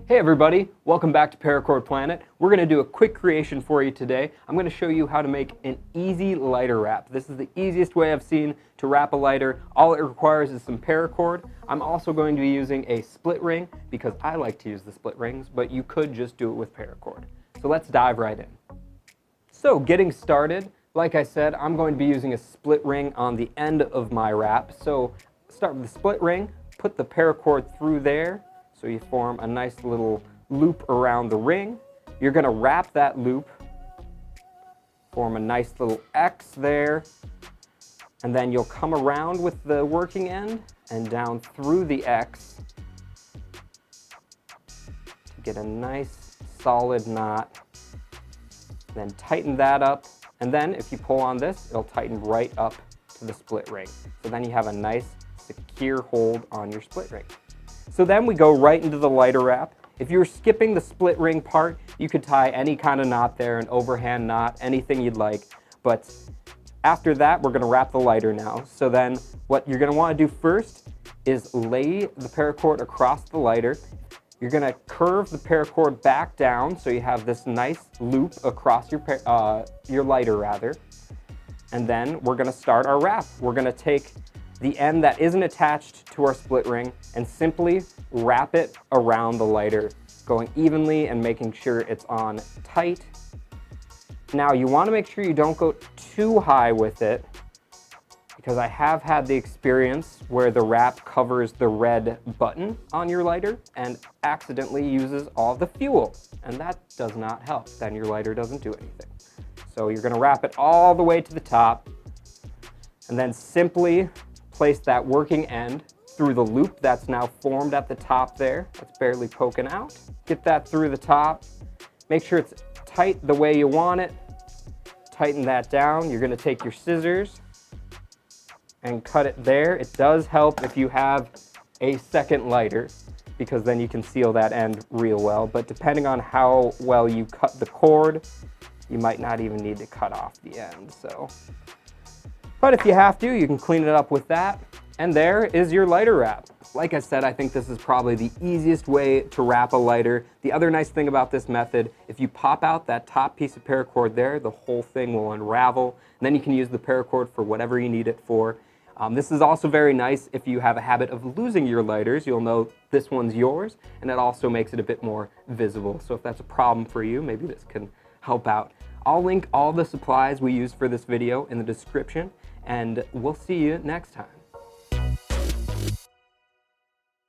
Hey everybody, welcome back to Paracord Planet. We're going to do a quick creation for you today. I'm going to show you how to make an easy lighter wrap. This is the easiest way I've seen to wrap a lighter. All it requires is some paracord. I'm also going to be using a split ring because I like to use the split rings, but you could just do it with paracord. So let's dive right in. So getting started, like I said, I'm going to be using a split ring on the end of my wrap. So start with the split ring, put the paracord through there. So you form a nice little loop around the ring. You're going to wrap that loop, form a nice little X there, and then you'll come around with the working end and down through the X to get a nice solid knot. Then tighten that up, and then if you pull on this, it'll tighten right up to the split ring. So then you have a nice secure hold on your split ring. So then we go right into the lighter wrap. If you're skipping the split ring part, you could tie any kind of knot there, an overhand knot, anything you'd like. But after that, we're going to wrap the lighter now. So then what you're going to want to do first is lay the paracord across the lighter. You're going to curve the paracord back down so you have this nice loop across your lighter rather. And then we're going to start our wrap. We're going to take the end that isn't attached to our split ring and simply wrap it around the lighter, going evenly and making sure it's on tight. Now you want to make sure you don't go too high with it, because I have had the experience where the wrap covers the red button on your lighter and accidentally uses all the fuel, and that does not help. Then your lighter doesn't do anything. So you're going to wrap it all the way to the top and then simply place that working end through the loop that's now formed at the top there. That's barely poking out. Get that through the top. Make sure it's tight the way you want it. Tighten that down. You're going to take your scissors and cut it there. It does help if you have a second lighter, because then you can seal that end real well. But depending on how well you cut the cord, you might not even need to cut off the end. But if you have to, you can clean it up with that. And there is your lighter wrap. Like I said, I think this is probably the easiest way to wrap a lighter. The other nice thing about this method, if you pop out that top piece of paracord there, the whole thing will unravel. And then you can use the paracord for whatever you need it for. This is also very nice if you have a habit of losing your lighters. You'll know this one's yours, and it also makes it a bit more visible. So if that's a problem for you, maybe this can help out. I'll link all the supplies we used for this video in the description, and we'll see you next time.